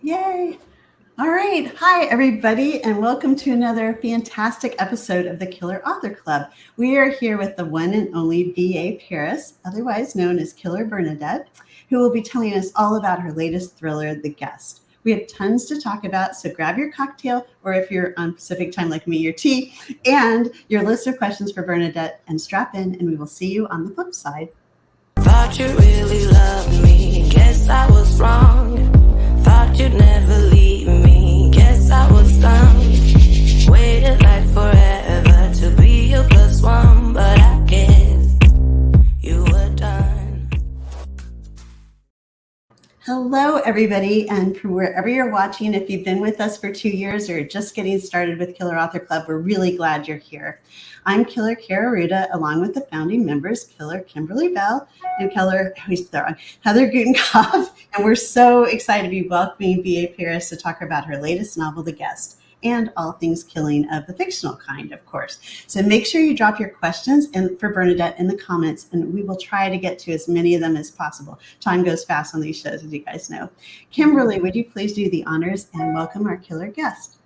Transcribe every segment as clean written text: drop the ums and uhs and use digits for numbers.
Yay. All right. Hi, everybody, and welcome to another fantastic episode of the Killer Author Club. We are here with the one and only V.A. Paris, otherwise known as Killer Bernadette, who will be telling us all about her latest thriller, The Guest. We have tons to talk about, so grab your cocktail, or if you're on Pacific time like me, your tea, and your list of questions for Bernadette, and strap in, and we will see you on the flip side. Thought you really loved me, guess I was wrong. Thought you'd never leave me, guess I was dumb. Waited like forever to be your plus one, but I guess you were done. Hello, everybody, and from wherever you're watching, if you've been with us for 2 years or just getting started with Killer Author Club, we're really glad you're here. I'm Killer Kara Ruda, along with the founding members, Killer Kimberly Bell and Heather Gutenkopf, and we're so excited to be welcoming V.A. Paris to talk about her latest novel, The Guest, and all things killing of the fictional kind, of course. So make sure you drop your questions for Bernadette in the comments, and we will try to get to as many of them as possible. Time goes fast on these shows, as you guys know. Kimberly, would you please do the honors and welcome our killer guest?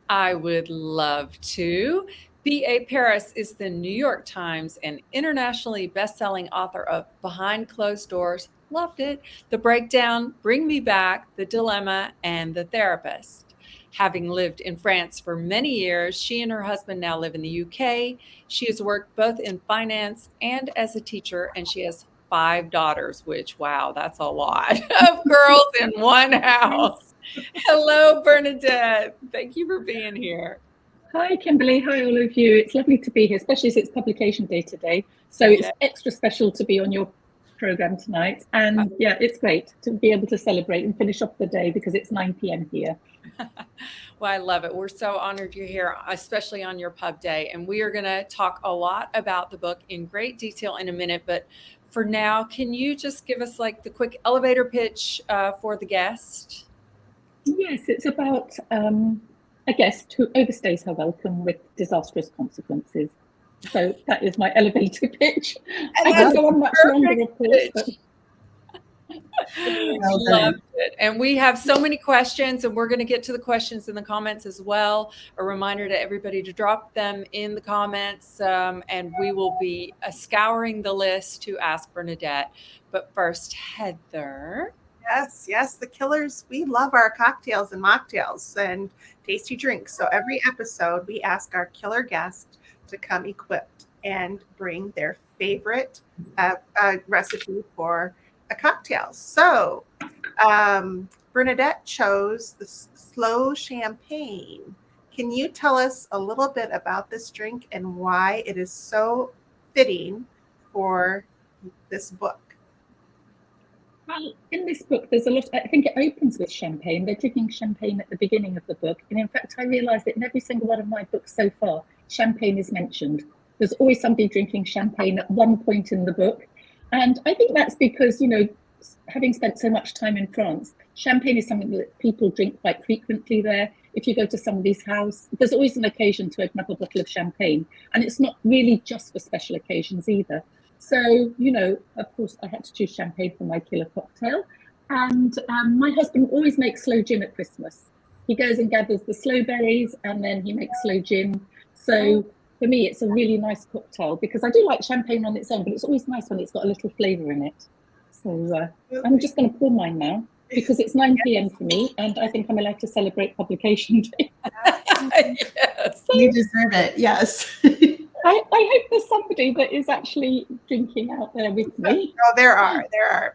I would love to. V.A. Paris is the New York Times and internationally best-selling author of Behind Closed Doors, loved it, The Breakdown, Bring Me Back, The Dilemma, and The Therapist. Having lived in France for many years, she and her husband now live in the UK. She has worked both in finance and as a teacher, and she has 5 daughters, which, wow, that's a lot of girls in one house. Hello, Bernadette. Thank you for being here. Hi, Kimberly. Hi, all of you. It's lovely to be here, especially as it's publication day today. So it's extra special to be on your program tonight. And yeah, it's great to be able to celebrate and finish off the day because it's 9 p.m. here. Well, I love it. We're so honored you're here, especially on your pub day. And we are going to talk a lot about the book in great detail in a minute. But for now, can you just give us like the quick elevator pitch for The Guest? Yes, it's about a guest who overstays her welcome with disastrous consequences. So that is my elevator pitch. I can go on much longer, of course. But... Loved it. And we have so many questions, and we're going to get to the questions in the comments as well. A reminder to everybody to drop them in the comments, and we will be scouring the list to ask Bernadette. But first, Heather. Yes, the Killers, we love our cocktails and mocktails and tasty drinks. So every episode, we ask our killer guest to come equipped and bring their favorite recipe for a cocktail. So Bernadette chose the slow champagne. Can you tell us a little bit about this drink and why it is so fitting for this book? Well, in this book, there's a lot. I think it opens with champagne. They're drinking champagne at the beginning of the book. And in fact, I realized that in every single one of my books so far, champagne is mentioned. There's always somebody drinking champagne at one point in the book. And I think that's because, you know, having spent so much time in France, champagne is something that people drink quite frequently there. If you go to somebody's house, there's always an occasion to open up a bottle of champagne. And it's not really just for special occasions either. So, you know, of course, I had to choose champagne for my killer cocktail. And my husband always makes sloe gin at Christmas. He goes and gathers the sloe berries and then he makes sloe gin. So for me, it's a really nice cocktail because I do like champagne on its own, but it's always nice when it's got a little flavour in it. So I'm just going to pour mine now because it's 9 p.m. for me and I think I'm allowed to celebrate publication day. Yes. You deserve it. Yes. I hope there's somebody that is actually drinking out there with me. No, there are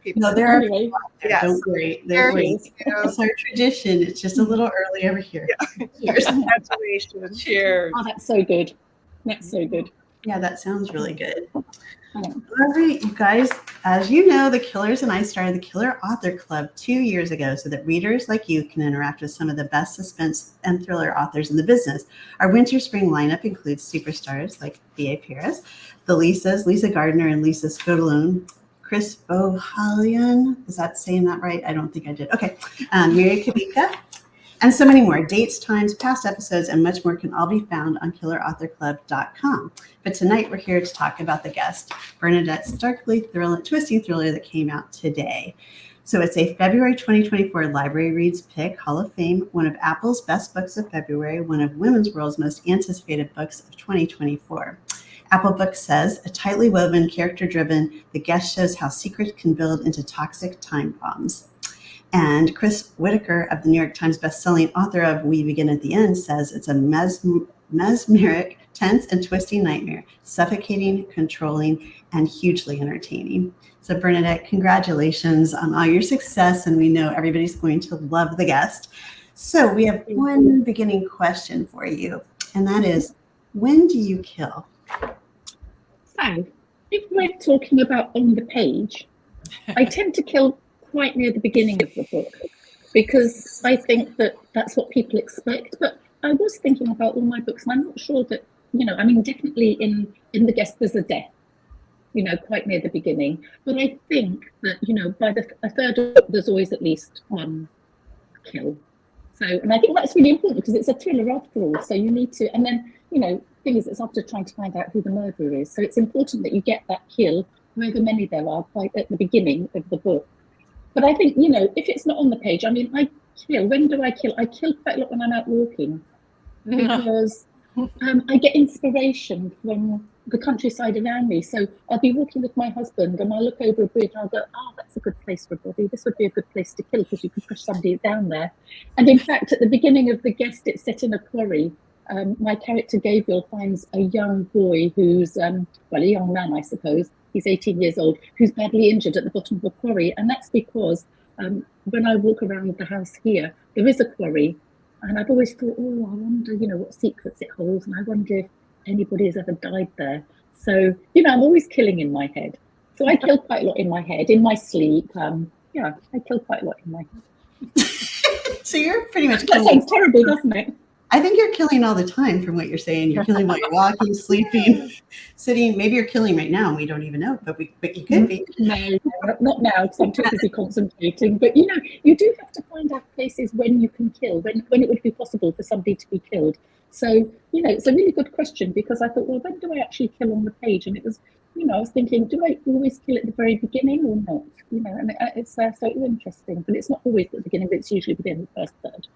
people. No, there are Anyway, people out there. Yes. Don't worry. They're great. It's our tradition. It's just a little early over here. Yeah. Cheers. Congratulations. Cheers. oh, that's so good. That's so good. Yeah, that sounds really good. All right, you guys, as you know, the Killers and I started the Killer Author Club 2 years ago so that readers like you can interact with some of the best suspense and thriller authors in the business. Our winter-spring lineup includes superstars like V.A. Paris, the Lisas, Lisa Gardner and Lisa Scodalone, Chris Bohalian, is that saying that right? I don't think I did. Okay, Miri Kabika, and so many more. Dates, times, past episodes, and much more can all be found on killerauthorclub.com. But tonight we're here to talk about The Guest, Bernadette's darkly twisting thriller that came out today. So it's a February 2024 Library Reads Pick, Hall of Fame, one of Apple's best books of February, one of Women's World's most anticipated books of 2024. Apple Books says, a tightly woven, character-driven, the guest shows how secrets can build into toxic time bombs. And Chris Whitaker of the New York Times bestselling author of We Begin at the End says it's a mesmeric, tense, and twisting nightmare, suffocating, controlling, and hugely entertaining. So Bernadette, congratulations on all your success, and we know everybody's going to love The Guest. So we have one beginning question for you, and that is, when do you kill? So, if we're talking about on the page, I tend to kill quite near the beginning of the book because I think that that's what people expect. But I was thinking about all my books, and I'm not sure that, I mean, definitely in The Guest there's a death, quite near the beginning. But I think that, by a third of it, there's always at least one kill. So, and I think that's really important because it's a thriller after all. So you need to, and then, thing is, it's after trying to find out who the murderer is. So it's important that you get that kill, however many there are, quite at the beginning of the book. But I think, if it's not on the page, I mean, I kill. When do I kill? I kill quite a lot when I'm out walking because I get inspiration from the countryside around me. So I'll be walking with my husband and I'll look over a bridge and I'll go, oh, that's a good place for a body. This would be a good place to kill because you can push somebody down there. And in fact, at the beginning of The Guest, it's set in a quarry. My character Gabriel finds a young boy who's, a young man, I suppose. He's 18 years old, who's badly injured at the bottom of a quarry. And that's because when I walk around the house here, there is a quarry. And I've always thought, oh, I wonder, what secrets it holds. And I wonder if anybody has ever died there. So, I'm always killing in my head. So I kill quite a lot in my head, in my sleep. I kill quite a lot in my head. So you're pretty much killing. That sounds terrible, doesn't it? I think you're killing all the time from what you're saying. You're killing while you're walking, sleeping, sitting. Maybe you're killing right now and we don't even know, but you could be. No, not now because I'm too busy concentrating. But, you do have to find out places when you can kill, when it would be possible for somebody to be killed. So, it's a really good question because I thought, well, when do I actually kill on the page? And it was, I was thinking, do I always kill at the very beginning or not? And it's so interesting. But it's not always at the beginning, but it's usually within the first third.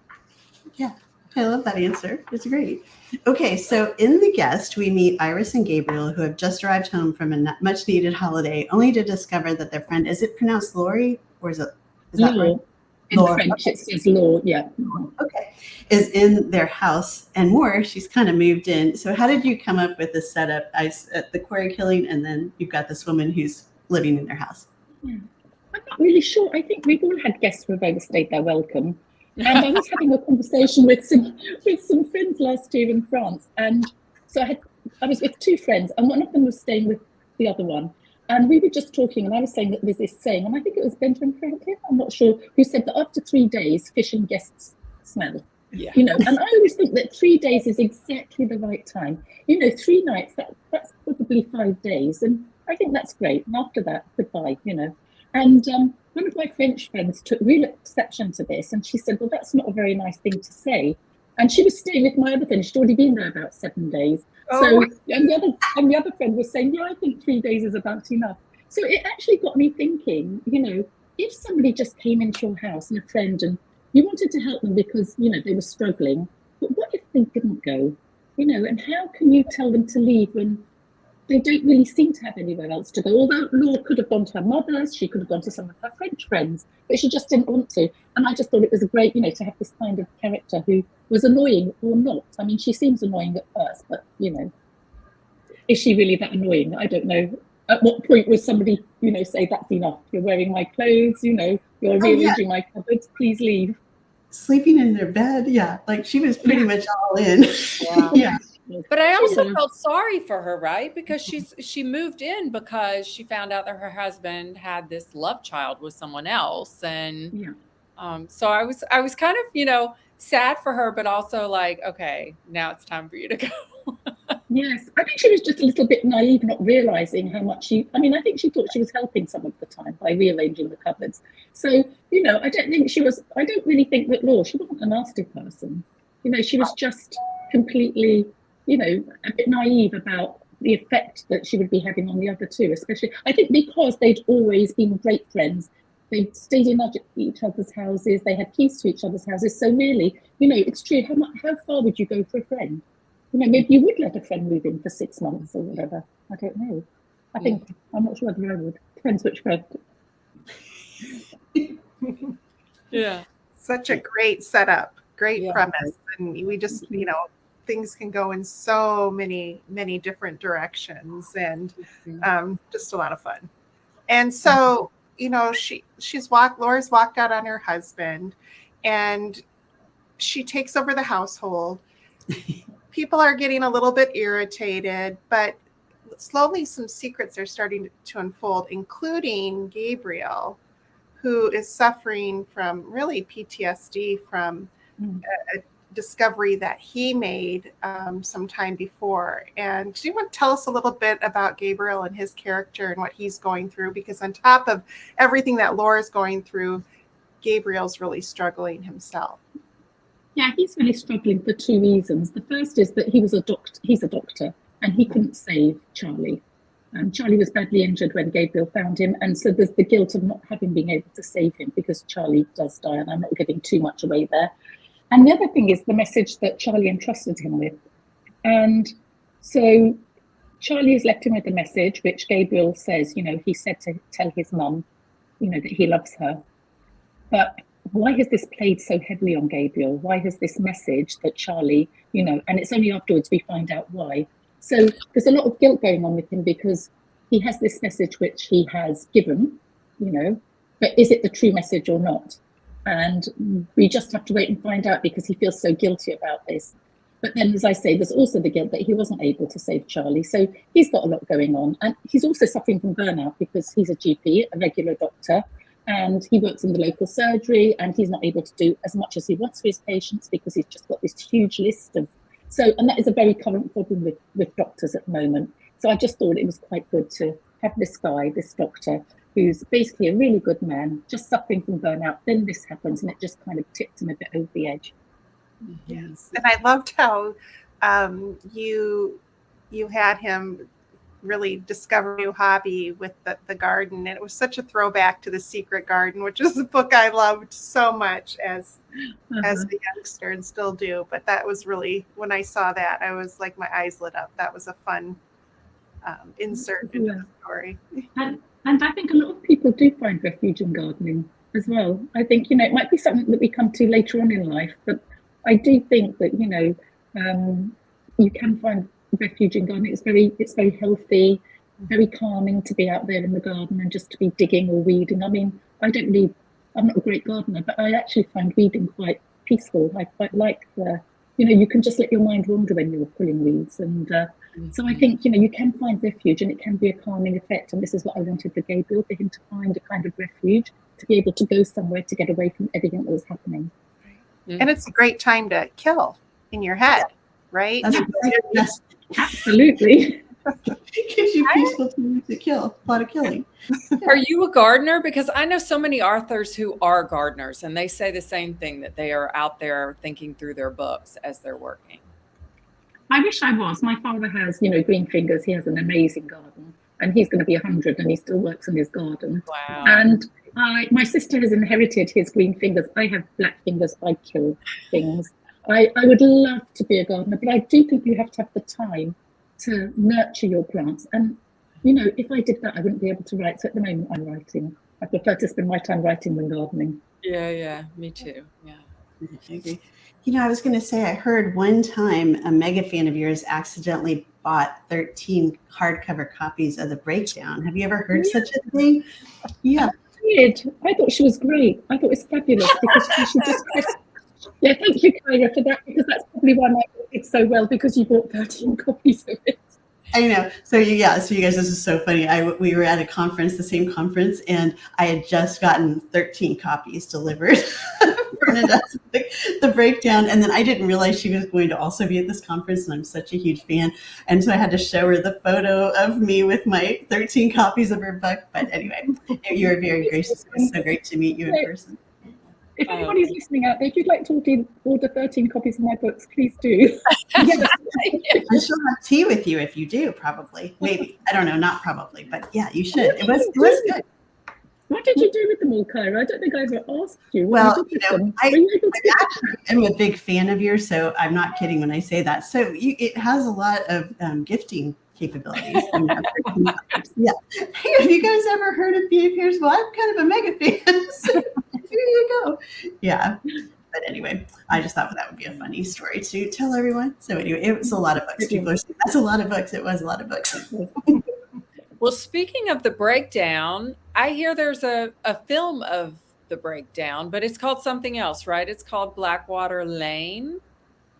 Yeah. I love that answer. It's great. Okay, so in The Guest, we meet Iris and Gabriel, who have just arrived home from a much-needed holiday, only to discover that their friend, is it pronounced Lori, or is that right? In French, it says Law, yeah. Okay, is in their house, and more, she's kind of moved in. So how did you come up with this setup? The quarry killing, and then you've got this woman who's living in their house. Yeah. I'm not really sure. I think we've all had guests who have overstayed their welcome. And I was having a conversation with some friends last year in France, and so I was with two friends, and one of them was staying with the other one, and we were just talking, and I was saying that there's this saying, and I think it was Benjamin Franklin, I'm not sure, who said that after 3 days, fish and guests smell. Yeah. And I always think that 3 days is exactly the right time. 3 nights, that's probably 5 days, and I think that's great. And after that, goodbye. And one of my French friends took real exception to this, and she said, well, that's not a very nice thing to say. And she was staying with my other friend. She'd already been there about 7 days. So, and the other friend was saying, yeah, I think 3 days is about enough. So it actually got me thinking, if somebody just came into your house and a friend, and you wanted to help them because, they were struggling, but what if they didn't go? And how can you tell them to leave when they don't really seem to have anywhere else to go? Although Laura could have gone to her mother's, she could have gone to some of her French friends, but she just didn't want to. And I just thought it was a great, to have this kind of character who was annoying or not. I mean, she seems annoying at first, but, is she really that annoying? I don't know. At what point was somebody, say, that's enough. You're wearing my clothes, you're rearranging my cupboards, please leave. Sleeping in their bed, yeah. Like she was pretty much all in. Yeah. But I also felt sorry for her, right? Because she moved in because she found out that her husband had this love child with someone else, and so I was kind of sad for her, but also like, okay, now it's time for you to go. Yes, I think she was just a little bit naive, not realizing how much I think she thought she was helping some of the time by rearranging the cupboards. So, I don't really think that Laura, she wasn't a nasty person. She was just completely, a bit naive about the effect that she would be having on the other two, especially, I think because they'd always been great friends They stayed in each other's houses. They had keys to each other's houses. So really, it's true. How far would you go for a friend? Maybe you would let a friend move in for 6 months or whatever. I don't know. I'm not sure whether I would. Depends which friend. Yeah. Such a great setup, great premise. And we just, things can go in so many, many different directions, and just a lot of fun. And so, Laura's walked out on her husband, and she takes over the household. People are getting a little bit irritated, but slowly some secrets are starting to unfold, including Gabriel, who is suffering from really PTSD from a discovery that he made some time before. And do you want to tell us a little bit about Gabriel and his character and what he's going through? Because on top of everything that Laura's going through, Gabriel's really struggling himself. Yeah, he's really struggling for 2 reasons. The first is that he's a doctor, and he couldn't save Charlie. Charlie was badly injured when Gabriel found him, and so there's the guilt of not having been able to save him because Charlie does die, and I'm not giving too much away there. And the other thing is the message that Charlie entrusted him with. And so Charlie has left him with a message, which Gabriel says, he said to tell his mum, that he loves her. But why has this played so heavily on Gabriel? Why has this message that Charlie, and it's only afterwards we find out why. So there's a lot of guilt going on with him because he has this message which he has given, but is it the true message or not? And we just have to wait and find out because he feels so guilty about this. But then, as I say, there's also the guilt that he wasn't able to save Charlie. So he's got a lot going on. And he's also suffering from burnout because he's a GP, a regular doctor, and he works in the local surgery, and he's not able to do as much as he wants for his patients because he's just got this huge list of... and that is a very current problem with doctors at the moment. So I just thought it was quite good to have this doctor, who's basically a really good man, just suffering from burnout. Then this happens, and it just kind of tipped him a bit over the edge. Yes, and I loved how you had him really discover a new hobby with the garden, and it was such a throwback to The Secret Garden, which is a book I loved so much as a youngster and still do. But that was really, when I saw that, I was like, my eyes lit up. That was a fun insert into the story. And I think a lot of people do find refuge in gardening as well. I think, it might be something that we come to later on in life, but I do think that, you can find refuge in gardening. It's very healthy, very calming to be out there in the garden and just to be digging or weeding. I mean, I'm not a great gardener, but I actually find weeding quite peaceful. I quite like you can just let your mind wander when you're pulling weeds. And so I think, you can find refuge, and it can be a calming effect. And this is what I wanted for Gabriel, for him to find a kind of refuge, to be able to go somewhere to get away from everything that was happening. And it's a great time to kill in your head, right? Yes. Absolutely. It gives you peaceful time to kill. A lot of killing. Are you a gardener? Because I know so many authors who are gardeners, and they say the same thing, that they are out there thinking through their books as they're working. I wish I was. My father has, green fingers. He has an amazing garden, and he's going to be 100, and he still works in his garden. Wow. And my sister has inherited his green fingers. I have black fingers. I kill things. I would love to be a gardener, but I do think you have to have the time to nurture your plants. And, if I did that, I wouldn't be able to write. So at the moment, I'm writing. I prefer to spend my time writing than gardening. Yeah, me too. Yeah. I agree. I was going to say, I heard one time a mega fan of yours accidentally bought 13 hardcover copies of The Breakdown. Have you ever heard such a thing? Yeah. I did. I thought she was great. I thought it was fabulous because she just... Yeah, thank you, Kyra, for that, because that's probably why my book did so well, because you bought 13 copies of it. I know. So you guys, this is so funny. We were at a conference, the same conference, and I had just gotten 13 copies delivered from the Breakdown. And then I didn't realize she was going to also be at this conference, and I'm such a huge fan. And so I had to show her the photo of me with my 13 copies of her book. But anyway, you were very gracious. It was so great to meet you in person. If anybody's listening out there, if you'd like to order 13 copies of my books, please do. I shall have tea with you if you do, probably. Maybe. I don't know, not probably, but yeah, you should. It was good. What did you do with them all, Kyra? I don't think I ever asked you. Well, What you did you know, with them? Were you able to I'm a big fan of yours, so I'm not kidding when I say that. So it has a lot of gifting capabilities. Yeah. Hey, have you guys ever heard of B.A. Pierce? Well, I'm kind of a mega fan. So here you go. Yeah. But anyway, I just thought that would be a funny story to tell everyone. So anyway, it was a lot of books. People are saying, that's a lot of books. It was a lot of books. Well, speaking of the breakdown, I hear there's a film of the breakdown, but it's called something else, right? It's called Blackwater Lane.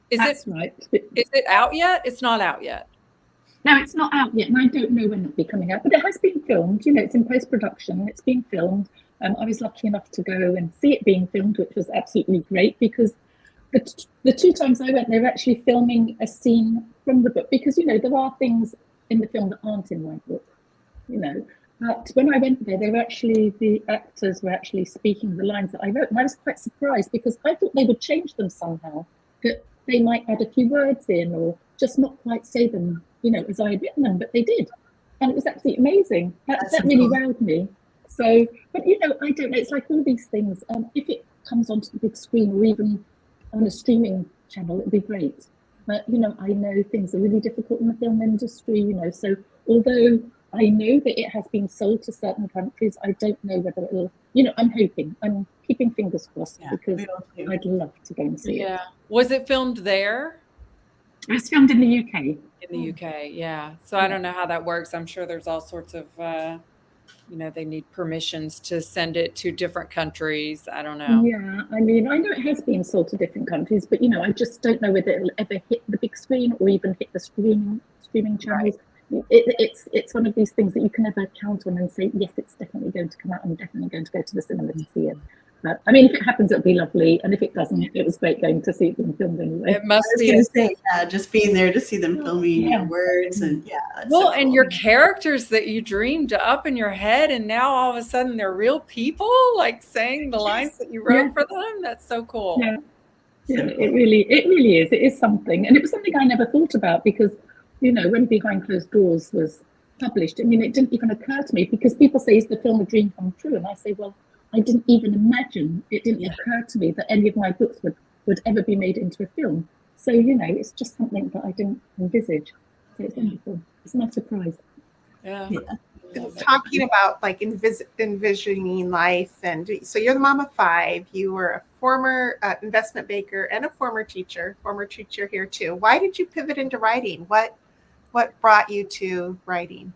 That's right. Is it out yet? It's not out yet. No, it's not out yet, and I don't know when it'll be coming out, but it has been filmed. You know, it's in post-production. It's been filmed. I was lucky enough to go and see it being filmed, which was absolutely great, because the 2 times I went, they were actually filming a scene from the book, because, you know, there are things in the film that aren't in my book, you know. But when I went there, the actors were actually speaking the lines that I wrote, and I was quite surprised, because I thought they would change them somehow, that they might add a few words in or just not quite say them, you know, as I had written them, but they did. And it was absolutely amazing. That really wowed me. So, but, you know, I don't know. It's like all these things. If it comes onto the big screen or even on a streaming channel, it'd be great. But, you know, I know things are really difficult in the film industry, you know. So although I know that it has been sold to certain countries, I don't know whether it will, you know, I'm hoping. I'm keeping fingers crossed, because I'd love to go and see it. Yeah. Was it filmed there? It was filmed in the UK. In the UK, yeah. So I don't know how that works. I'm sure there's all sorts of, you know, they need permissions to send it to different countries. I don't know. Yeah, I mean, I know it has been sold to different countries, but, you know, I just don't know whether it'll ever hit the big screen or even hit the streaming channels. Right. It's one of these things that you can never count on and say, yes, it's definitely going to come out. I'm definitely going to go to the cinema to see it. But, I mean, if it happens, it'll be lovely. And if it doesn't, it was great going to see it being filmed anyway. It must be. I was going to say, yeah, just being there to see them filming your words. And well, so cool. And your characters that you dreamed up in your head, and now all of a sudden they're real people, like saying the lines that you wrote for them. That's so cool. Yeah, yeah, it really is. It is something. And it was something I never thought about, because, you know, when Behind Closed Doors was published, I mean, it didn't even occur to me, because people say, is the film a dream come true? And I say, well, I didn't even imagine, it didn't occur to me that any of my books would ever be made into a film. So, you know, it's just something that I didn't envisage. So it's wonderful. It's not a surprise. Yeah. Talking about like envisioning life. And so you're the mom of 5. You were a former investment banker and a former teacher here too. Why did you pivot into writing? What brought you to writing?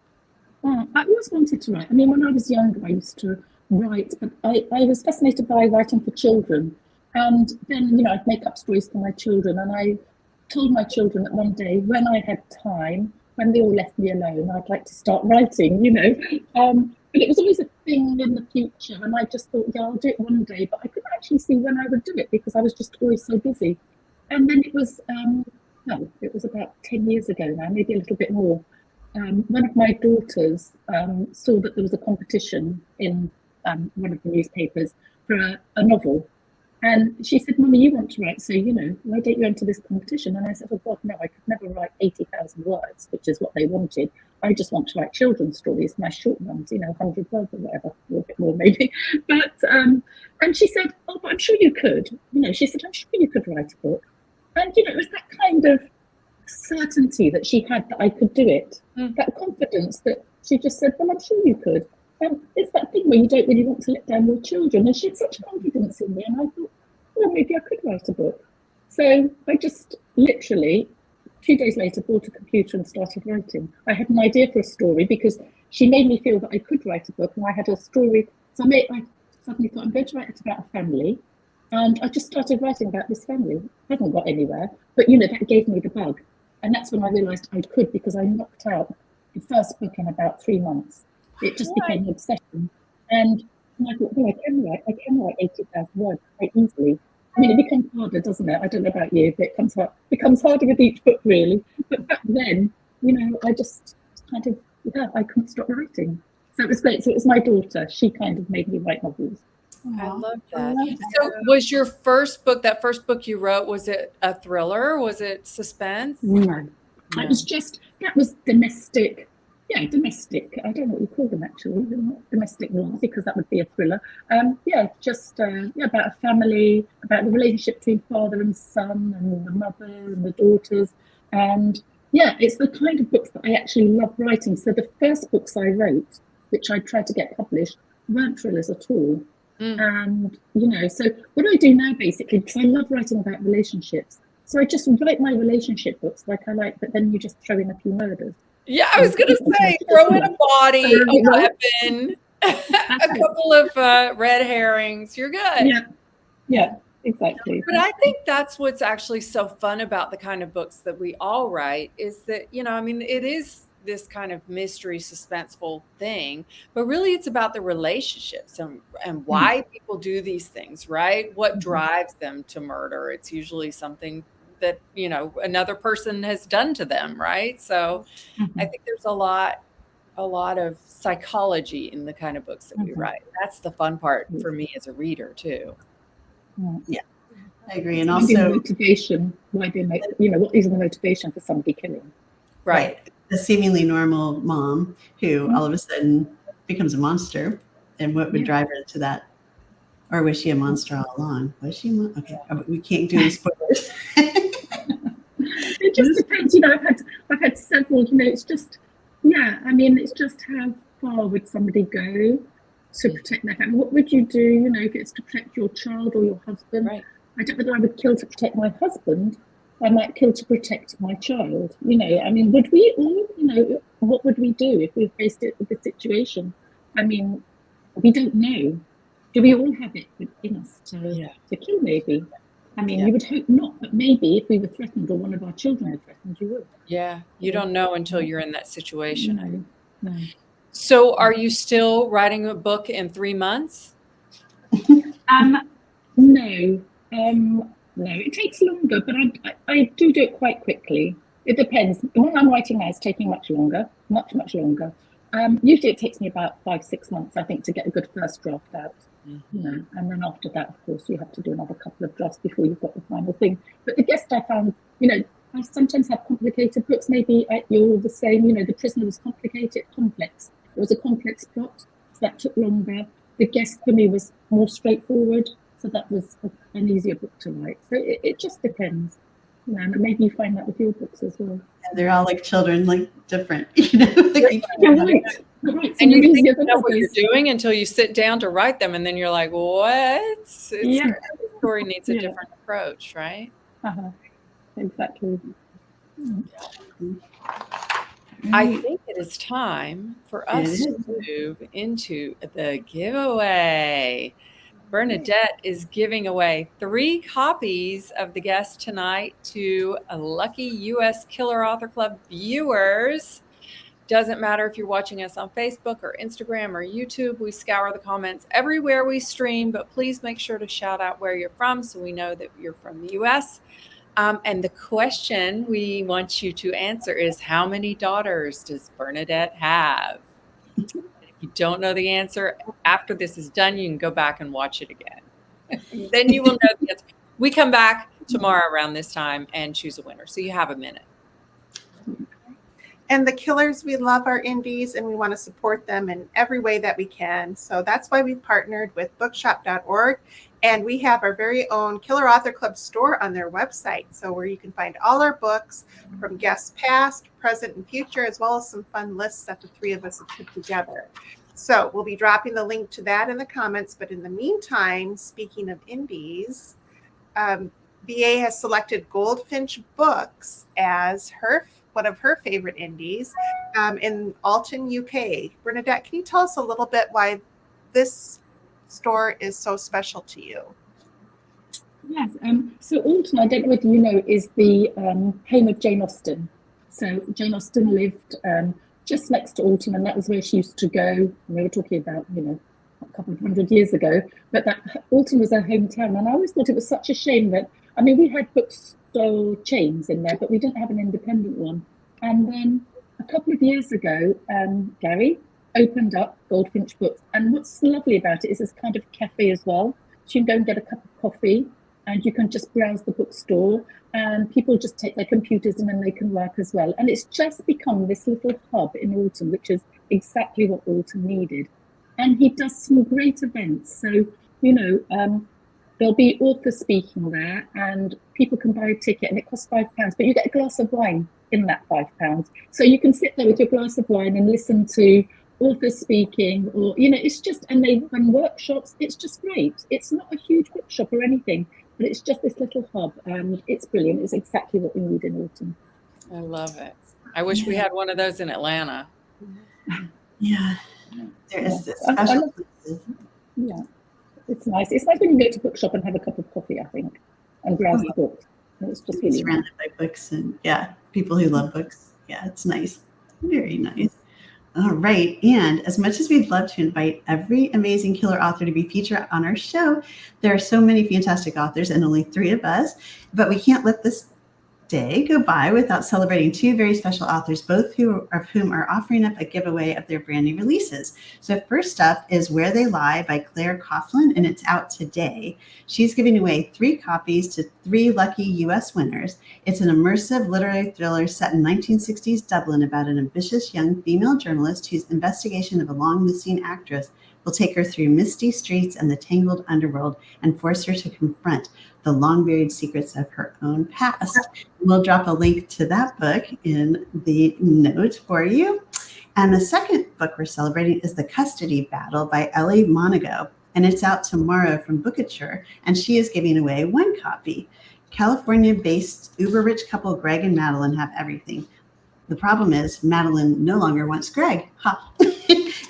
I always wanted to write. I mean, when I was younger, I used to write, but I was fascinated by writing for children. And then, you know, I'd make up stories for my children. And I told my children that one day, when I had time, when they all left me alone, I'd like to start writing, you know. But it was always a thing in the future. And I just thought, yeah, I'll do it one day. But I couldn't actually see when I would do it, because I was just always so busy. And then it was, it was about 10 years ago now, maybe a little bit more. One of my daughters saw that there was a competition in one of the newspapers for a novel. And she said, Mummy, you want to write, so, you know, why don't you enter this competition? And I said, oh, God, no, I could never write 80,000 words, which is what they wanted. I just want to write children's stories, my short ones, you know, 100 words or whatever, or a bit more maybe. But, and she said, oh, but I'm sure you could. You know, she said, I'm sure you could write a book. And, you know, it was that kind of certainty that she had that I could do it, that confidence that she just said, well, I'm sure you could. And it's that thing where you don't really want to let down your children. And she had such confidence in me. And I thought, well, maybe I could write a book. So I just literally, 2 days later, bought a computer and started writing. I had an idea for a story, because she made me feel that I could write a book. And I had a story. So I suddenly thought, I'm going to write it about a family. And I just started writing about this family. I hadn't got anywhere. But, you know, that gave me the bug. And that's when I realised I could, because I knocked out the first book in about 3 months. It just became an obsession. And I thought, well, I can write 80,000 words quite easily. I mean, it becomes harder, doesn't it? I don't know about you, but it becomes harder with each book, really. But back then, you know, I just kind of, I couldn't stop writing. So it was great. So it was my daughter. She kind of made me write novels. I love that. So was your first book, that first book you wrote, was it a thriller? Was it suspense? No. It was just, that was domestic yeah, domestic. I don't know what you call them actually. They're not domestic ones because that would be a thriller. Just about a family, about the relationship between father and son, and the mother and the daughters, and yeah, it's the kind of books that I actually love writing. So the first books I wrote, which I tried to get published, weren't thrillers at all. And so what I do now basically, because I love writing about relationships, so I just write my relationship books like I like, but then you just throw in a few murders. Yeah, I was going to say, throw in a body, a weapon, a couple of red herrings. You're good. Yeah, exactly. But I think that's what's actually so fun about the kind of books that we all write is that, it is this kind of mystery, suspenseful thing, but really it's about the relationships and why people do these things, right? What drives them to murder? It's usually something that, another person has done to them, right? So I think there's a lot of psychology in the kind of books that we write. That's the fun part for me as a reader too. Yeah, I agree. And also also motivation, why they make, what is the motivation for somebody killing? Right. A seemingly normal mom who all of a sudden becomes a monster. And what would drive her to that? Or was she a monster all along? Was she? Okay, we can't do any spoilers. It just depends. I've had several. It's just, it's just how far would somebody go to protect their family? What would you do? If it's to protect your child or your husband. Right. I don't know whether I would kill to protect my husband. I might kill to protect my child. Would we all? What would we do if we faced it with the situation? We don't know. Do we all have it in us to kill? Maybe. You would hope not, but maybe if we were threatened or one of our children were threatened, you would. Yeah, you don't know until you're in that situation. No. So are you still writing a book in 3 months? No. No, it takes longer, but I do it quite quickly. It depends. The one I'm writing now is taking much longer, much longer. Usually it takes me about 5-6 months, I think, to get a good first draft out. And then after that, of course, you have to do another couple of drafts before you've got the final thing. But the guest I found, I sometimes have complicated books. Maybe you're all the same. The Prisoner was complex. It was a complex plot, so that took longer. The Guest for me was more straightforward, so that was an easier book to write. So it just depends. And maybe you find that with your books as well. And they're all like children, like different. Right. And you think you know what you're doing until you sit down to write them, and then you're like, what? Every story needs a different approach, right? Exactly. I think it is time for us to move into the giveaway. Bernadette is giving away 3 copies of The Guest tonight to a lucky U.S. Killer Author Club viewers. Doesn't matter if you're watching us on Facebook or Instagram or YouTube. We scour the comments everywhere we stream, but please make sure to shout out where you're from so we know that you're from the U.S. And the question we want you to answer is, how many daughters does Bernadette have? If you don't know the answer, after this is done, you can go back and watch it again. Then you will know the answer. We come back tomorrow around this time and choose a winner. So you have a minute. And the Killers, we love our indies and we want to support them in every way that we can. So that's why we've partnered with bookshop.org. And we have our very own Killer Author Club store on their website. So where you can find all our books from guests past, present, and future, as well as some fun lists that the 3 of us have put together. So we'll be dropping the link to that in the comments. But in the meantime, speaking of indies, BA has selected Goldfinch Books as one of her favorite indies in Alton, UK. Bernadette, can you tell us a little bit why this store is so special to you? Yes. So Alton, I don't know whether you know, is the home of Jane Austen. So Jane Austen lived just next to Alton, and that was where she used to go. We were talking about, a couple of 100 years ago, but that Alton was her hometown. And I always thought it was such a shame that, we had bookstore chains in there, but we didn't have an independent one. And then a couple of years ago, Gary opened up Goldfinch Books. And what's lovely about it is it's kind of cafe as well. So you can go and get a cup of coffee and you can just browse the bookstore, and people just take their computers in and they can work as well. And it's just become this little hub in Alton, which is exactly what Alton needed. And he does some great events. So, you know, there'll be authors speaking there, and people can buy a ticket, and it costs £5, but you get a glass of wine in that £5. So you can sit there with your glass of wine and listen to authors speaking, or, you know, it's just, and they run workshops. It's just great. It's not a huge bookshop or anything, but it's just this little hub, and it's brilliant. It's exactly what we need in Alton. I love it. I wish we had one of those in Atlanta. Yeah, there is this I special. Yeah, it's nice. It's nice when you go to a bookshop and have a cup of coffee, I think, and browse the books. It's just really surrounded by books and people who love books. Yeah, it's nice. Very nice. All right. And as much as we'd love to invite every amazing killer author to be featured on our show, there are so many fantastic authors and only 3 of us, but we can't let this day go by without celebrating 2 very special authors, both of whom are offering up a giveaway of their brand new releases. So first up is Where They Lie by Claire Coughlin, and it's out today. She's giving away 3 copies to 3 lucky U.S. winners. It's an immersive literary thriller set in 1960s Dublin about an ambitious young female journalist whose investigation of a long-missing actress will take her through misty streets and the tangled underworld and force her to confront the long-buried secrets of her own past. We'll drop a link to that book in the note for you. And the second book we're celebrating is The Custody Battle by Ellie Monago, and it's out tomorrow from Bookature, and she is giving away 1 copy. California-based uber-rich couple Greg and Madeline have everything. The problem is Madeline no longer wants Greg. Ha!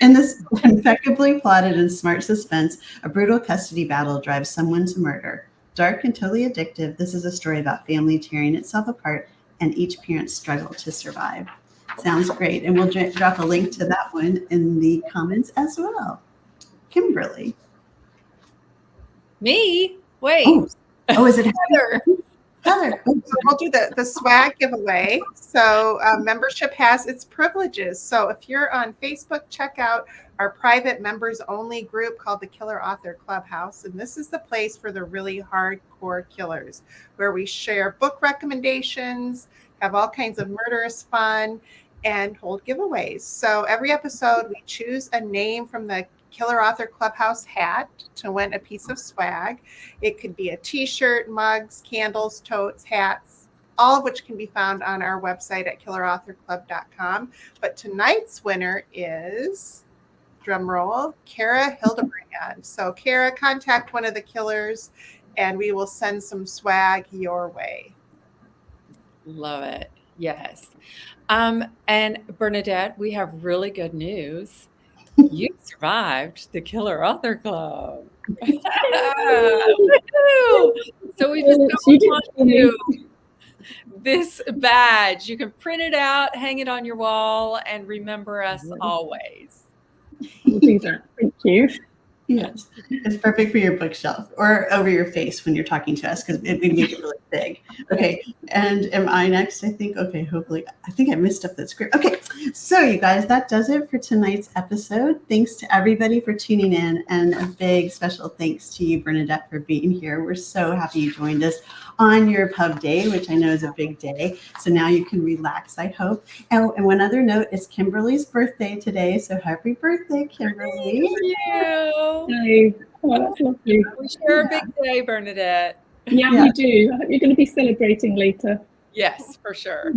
In this impeccably plotted and smart suspense, a brutal custody battle drives someone to murder. Dark and totally addictive, this is a story about family tearing itself apart and each parent's struggle to survive. Sounds great. And we'll drop a link to that one in the comments as well. Kimberly. Me? Wait. Oh, is it Heather? Heather. So we'll do the swag giveaway. So membership has its privileges. So if you're on Facebook, check out our private members only group called the Killer Author Clubhouse. And this is the place for the really hardcore killers, where we share book recommendations, have all kinds of murderous fun, and hold giveaways. So every episode we choose a name from the Killer Author Clubhouse hat to win a piece of swag. It could be a t-shirt, mugs, candles, totes, hats, all of which can be found on our website at killerauthorclub.com. But tonight's winner is, drum roll, Kara Hildebrand. So Kara, contact one of the killers and we will send some swag your way. Love it. Yes. And Bernadette, we have really good news. You survived the Killer Author Club. So we just want you this badge. You can print it out, hang it on your wall, and remember us always. We'll do that. Thank you. Yes, it's perfect for your bookshelf or over your face when you're talking to us, because we make it really big. Okay, and am I next? I think. Okay, hopefully. I think I missed up the script. Okay, so you guys, that does it for tonight's episode. Thanks to everybody for tuning in, and a big special thanks to you, Bernadette, for being here. We're so happy you joined us on your pub day, which I know is a big day. So now you can relax, I hope. And one other note, it's Kimberly's birthday today. So happy birthday, Kimberly. Thank you. Hey. Oh, that's lovely. We share a big day, Bernadette. Yeah, we do. I hope you're going to be celebrating later. Yes, for sure.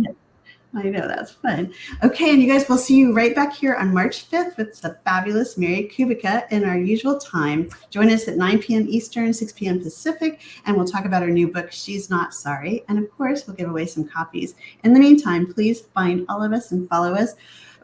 I know, that's fun. Okay, and you guys, we'll see you right back here on March 5th with the fabulous Mary Kubica in our usual time. Join us at 9 p.m. Eastern, 6 p.m. Pacific, and we'll talk about our new book, She's Not Sorry. And of course, we'll give away some copies. In the meantime, please find all of us and follow us.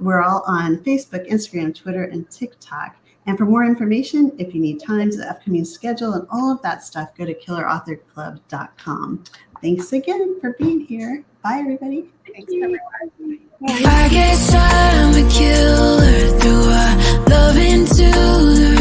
We're all on Facebook, Instagram, Twitter, and TikTok. And for more information, if you need times, the upcoming schedule, and all of that stuff, go to killerauthorclub.com. Thanks again for being here. Bye, everybody. Thanks, everyone. I guess I'm a killer through our love into the